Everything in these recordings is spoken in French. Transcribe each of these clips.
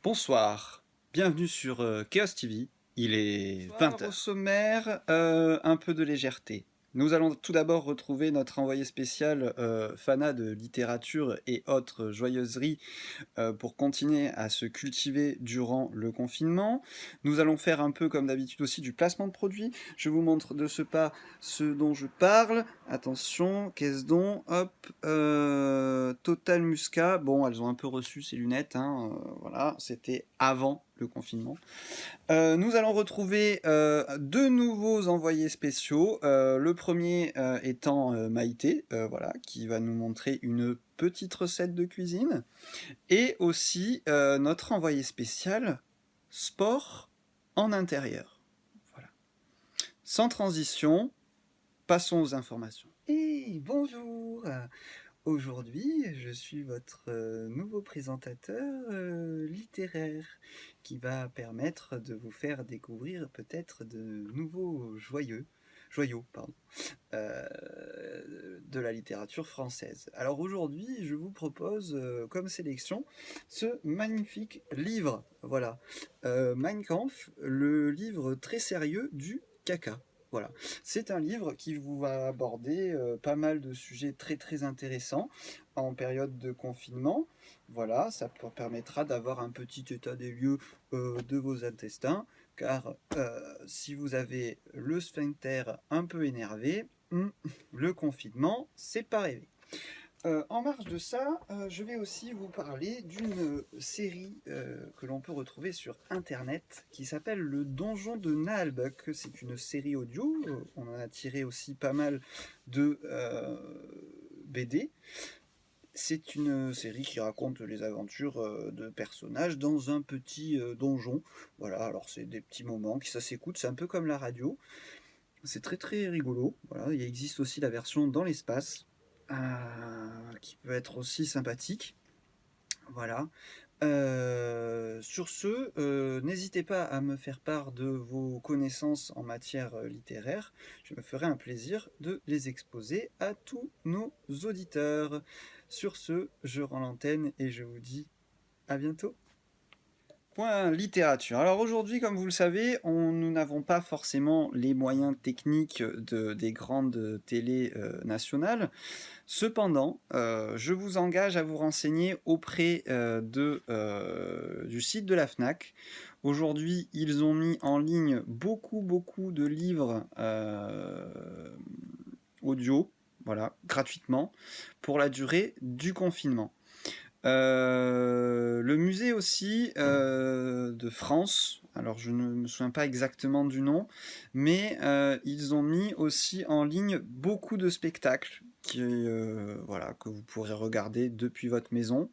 Bonsoir, bienvenue sur Chaos TV, il est Bonsoir. 20h. Au sommaire, un peu de légèreté. Nous allons tout d'abord retrouver notre envoyé spécial Fana de littérature et autres joyeuseries pour continuer à se cultiver durant le confinement. Nous allons faire un peu comme d'habitude aussi du placement de produits. Je vous montre de ce pas ce dont je parle. Attention, qu'est-ce donc? Hop, Total Musca. Bon, elles ont un peu reçu ces lunettes, hein, voilà, c'était avant le confinement. Nous allons retrouver deux nouveaux envoyés spéciaux. Le premier étant Maïté, voilà, qui va nous montrer une petite recette de cuisine. Et aussi notre envoyé spécial sport en intérieur. Voilà. Sans transition, passons aux informations. Et bonjour! Aujourd'hui, je suis votre nouveau présentateur littéraire qui va permettre de vous faire découvrir peut-être de nouveaux joyaux de la littérature française. Alors aujourd'hui, je vous propose comme sélection ce magnifique livre, voilà, Mein Kampf, le livre très sérieux du caca. Voilà, c'est un livre qui vous va aborder pas mal de sujets très très intéressants en période de confinement. Voilà, ça permettra d'avoir un petit état des lieux de vos intestins, car si vous avez le sphincter un peu énervé, le confinement, c'est pas rêvé. En marge de ça, je vais aussi vous parler d'une série que l'on peut retrouver sur internet qui s'appelle Le Donjon de Naalbuck. C'est une série audio, on en a tiré aussi pas mal de BD. C'est une série qui raconte les aventures de personnages dans un petit donjon. Voilà, alors c'est des petits moments qui ça s'écoute, c'est un peu comme la radio. C'est très très rigolo. Voilà, il existe aussi la version dans l'espace qui peut être aussi sympathique. Voilà. Sur ce, n'hésitez pas à me faire part de vos connaissances en matière littéraire. Je me ferai un plaisir de les exposer à tous nos auditeurs. Sur ce, je rends l'antenne et je vous dis à bientôt. Point littérature. Alors aujourd'hui, comme vous le savez, nous n'avons pas forcément les moyens techniques des grandes télés nationales. Cependant, je vous engage à vous renseigner auprès du site de la FNAC. Aujourd'hui, ils ont mis en ligne beaucoup de livres audio, voilà, gratuitement, pour la durée du confinement. Le musée aussi de France, alors je ne me souviens pas exactement du nom, mais ils ont mis aussi en ligne beaucoup de spectacles voilà, que vous pourrez regarder depuis votre maison.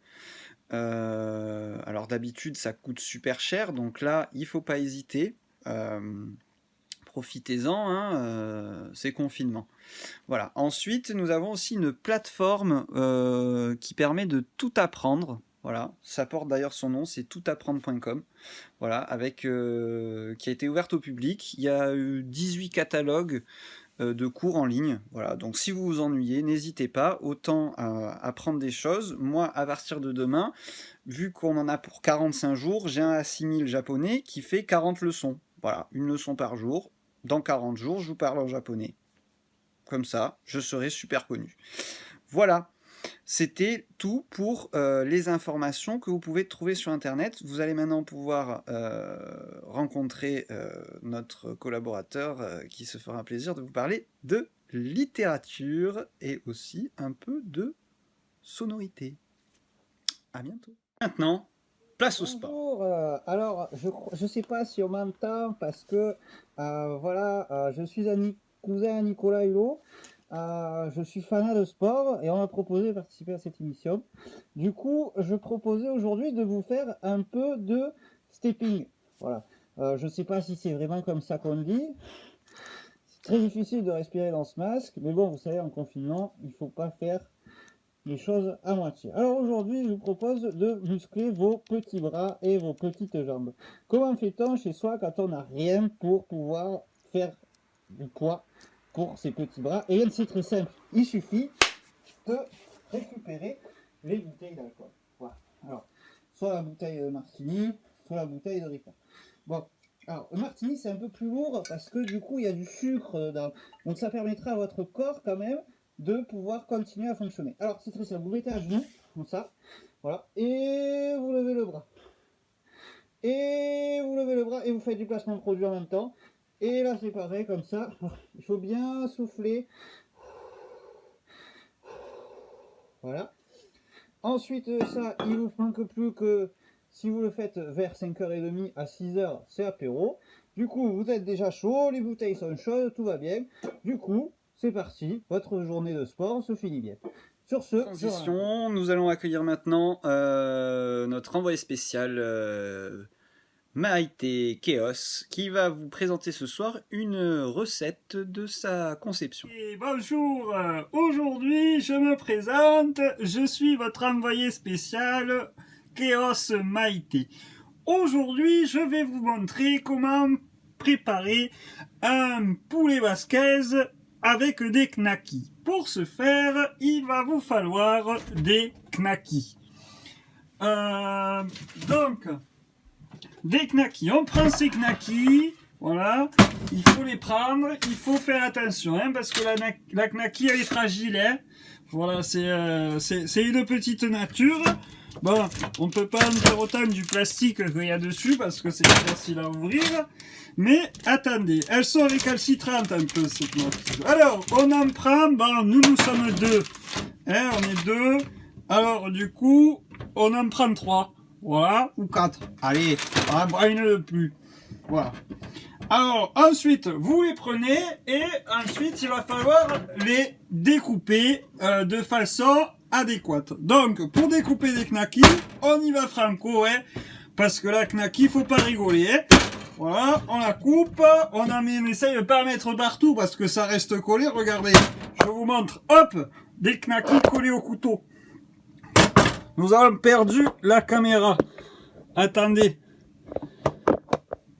Alors d'habitude ça coûte super cher, donc là il faut pas hésiter. Profitez-en, hein, c'est confinement. Voilà. Ensuite, nous avons aussi une plateforme qui permet de tout apprendre. Voilà, ça porte d'ailleurs son nom, c'est toutapprendre.com. Voilà, qui a été ouverte au public. Il y a eu 18 catalogues de cours en ligne. Voilà, donc si vous vous ennuyez, n'hésitez pas, autant à apprendre des choses. Moi, à partir de demain, vu qu'on en a pour 45 jours, j'ai un assimil japonais qui fait 40 leçons. Voilà, une leçon par jour. Dans 40 jours, je vous parle en japonais. Comme ça, je serai super connu. Voilà, c'était tout pour les informations que vous pouvez trouver sur Internet. Vous allez maintenant pouvoir rencontrer notre collaborateur qui se fera un plaisir de vous parler de littérature et aussi un peu de sonorité. À bientôt. Maintenant, place au sport. Bonjour, alors je sais pas si on m'entend parce que voilà, je suis cousin à Nicolas Hulot, je suis fanat de sport et on m'a proposé de participer à cette émission. Du coup, je proposais aujourd'hui de vous faire un peu de stepping. Voilà, je sais pas si c'est vraiment comme ça qu'on dit. C'est très difficile de respirer dans ce masque, mais bon, vous savez, en confinement, il faut pas faire les choses à moitié. Alors aujourd'hui, je vous propose de muscler vos petits bras et vos petites jambes. Comment fait-on chez soi quand on n'a rien pour pouvoir faire du poids pour ses petits bras? Et bien, c'est très simple. Il suffit de récupérer les bouteilles d'alcool. Voilà. Alors, soit la bouteille de Martini, soit la bouteille de Ricard. Bon, alors le Martini c'est un peu plus lourd parce que du coup il y a du sucre dedans. Donc ça permettra à votre corps quand même de pouvoir continuer à fonctionner. Alors c'est très simple, vous mettez à genoux, comme ça, voilà, et vous levez le bras. Et vous levez le bras et vous faites du placement de produit en même temps. Et là c'est pareil, comme ça, il faut bien souffler. Voilà. Ensuite, ça, il vous manque plus que si vous le faites vers 5h30 à 6h, c'est apéro. Du coup, vous êtes déjà chaud, les bouteilles sont chaudes, tout va bien. Du coup, c'est parti, votre journée de sport se finit bien. Sur ce, Transition, nous allons accueillir maintenant notre envoyé spécial Maïté Chaos qui va vous présenter ce soir une recette de sa conception. Et bonjour, aujourd'hui je me présente, je suis votre envoyé spécial Chaos Maïté. Aujourd'hui je vais vous montrer comment préparer un poulet basquez avec des knackis. Pour ce faire, il va vous falloir des knackis. Donc, des knackis. On prend ces knackis, voilà. Il faut les prendre, il faut faire attention, hein, parce que la knacki elle est fragile, hein. Voilà, c'est une petite nature. Bon, on peut pas en faire autant du plastique qu'il y a dessus parce que c'est facile à ouvrir. Mais attendez, elles sont récalcitrantes un peu ces knackis. Alors, on en prend, bon, nous sommes deux. Hein, on est deux. Alors, du coup, on en prend 3. Voilà, ou 4. Allez, on en prend une de plus. Voilà. Alors, ensuite, vous les prenez et ensuite, il va falloir les découper de façon adéquate. Donc, pour découper des knackis, on y va franco, hein, parce que la knacki, faut pas rigoler, hein. Voilà, on la coupe, on essaye de pas la mettre partout parce que ça reste collé. Regardez, je vous montre, hop, des knackis collés au couteau. Nous avons perdu la caméra. Attendez.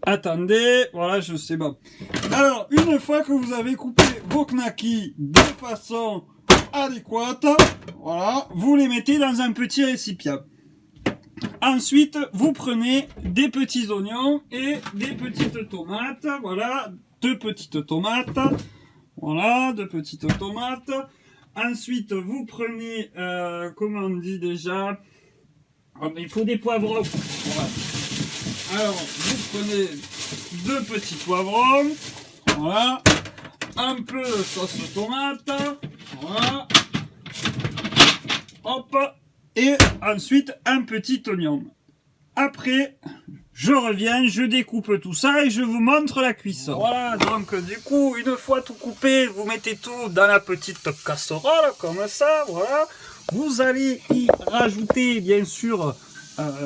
Attendez, voilà, je sais pas. Alors, une fois que vous avez coupé vos knackis de façon adéquate, voilà, vous les mettez dans un petit récipient. Ensuite, vous prenez des petits oignons et des petites tomates. Voilà, 2 petites tomates. Voilà, 2 petites tomates. Ensuite, vous prenez, comment on dit déjà, il faut des poivrons. Voilà. Alors, vous prenez 2 petits poivrons, voilà, un peu de sauce tomate, voilà, hop, et ensuite un petit oignon. Après, je reviens, je découpe tout ça et je vous montre la cuisson. Voilà, donc du coup, une fois tout coupé, vous mettez tout dans la petite casserole, comme ça, voilà. Vous allez y rajouter, bien sûr,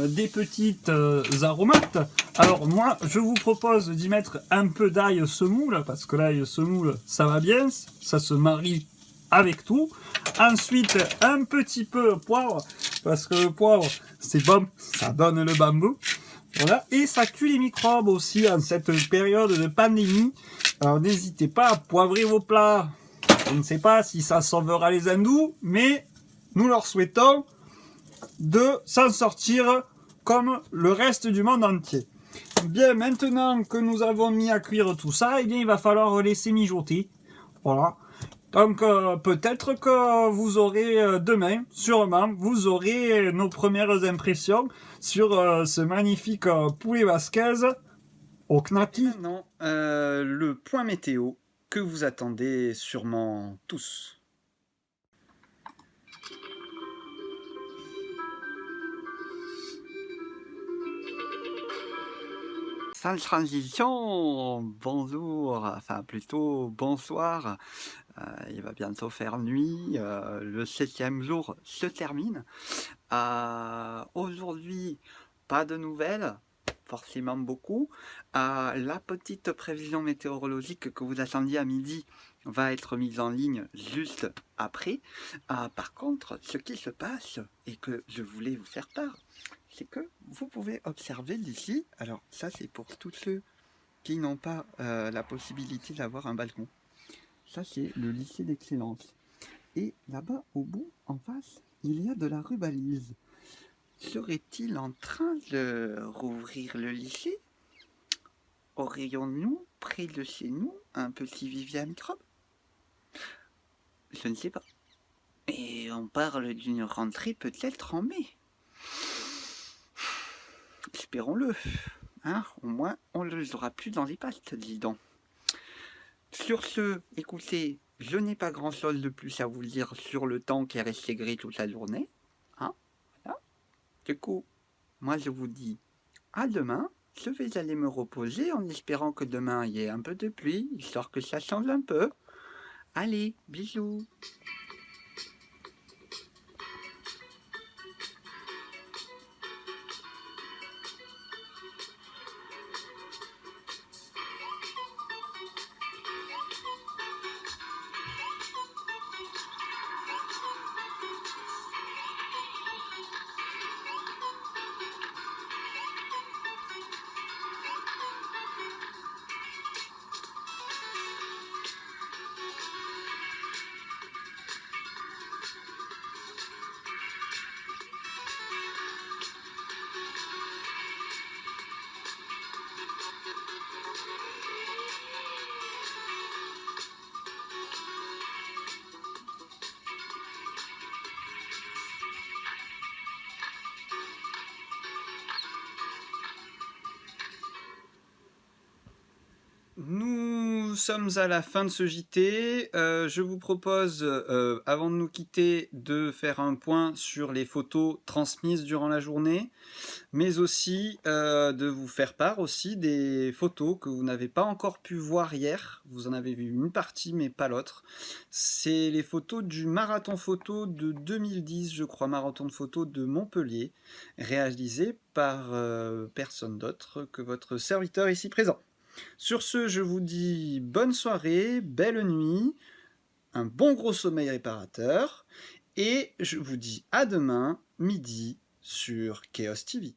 des petites aromates. Alors moi, je vous propose d'y mettre un peu d'ail semoule, parce que l'ail semoule, ça va bien, ça se marie avec tout. Ensuite, un petit peu de poivre, parce que le poivre, c'est bon, ça donne le bambou. Voilà, et ça tue les microbes aussi en cette période de pandémie. Alors n'hésitez pas à poivrer vos plats. Je ne sais pas si ça sauvera les hindous, mais nous leur souhaitons de s'en sortir comme le reste du monde entier. Bien, maintenant que nous avons mis à cuire tout ça, eh bien, il va falloir laisser mijoter. Voilà. Donc, peut-être que vous aurez demain, sûrement, vous aurez nos premières impressions sur ce magnifique poulet basquez au knacky. Maintenant, le point météo que vous attendez sûrement tous. Sans transition, bonjour, enfin plutôt bonsoir. Il va bientôt faire nuit, le 7e jour se termine. Aujourd'hui, pas de nouvelles, forcément beaucoup. La petite prévision météorologique que vous attendiez à midi va être mise en ligne juste après. Par contre, ce qui se passe et que je voulais vous faire part, c'est que vous pouvez observer d'ici, alors ça c'est pour tous ceux qui n'ont pas la possibilité d'avoir un balcon. Ça c'est le lycée d'excellence. Et là-bas, au bout, en face, il y a de la rubalise. Serait-il en train de rouvrir le lycée? Aurions-nous, près de chez nous, un petit vivier à microbes? Je ne sais pas. Et on parle d'une rentrée peut-être en mai. Espérons-le. Hein, au moins, on ne les aura plus dans les pattes, dis donc. Sur ce, écoutez, je n'ai pas grand-chose de plus à vous dire sur le temps qui est resté gris toute la journée. Hein, voilà. Du coup, moi je vous dis à demain. Je vais aller me reposer en espérant que demain il y ait un peu de pluie, histoire que ça change un peu. Allez, bisous. Nous sommes à la fin de ce JT. Je vous propose, avant de nous quitter, de faire un point sur les photos transmises durant la journée, mais aussi de vous faire part aussi des photos que vous n'avez pas encore pu voir hier. Vous en avez vu une partie, mais pas l'autre. C'est les photos du marathon photo de 2010, je crois, marathon de photo de Montpellier, réalisé par personne d'autre que votre serviteur ici présent. Sur ce, je vous dis bonne soirée, belle nuit, un bon gros sommeil réparateur, et je vous dis à demain, midi, sur Chaos TV.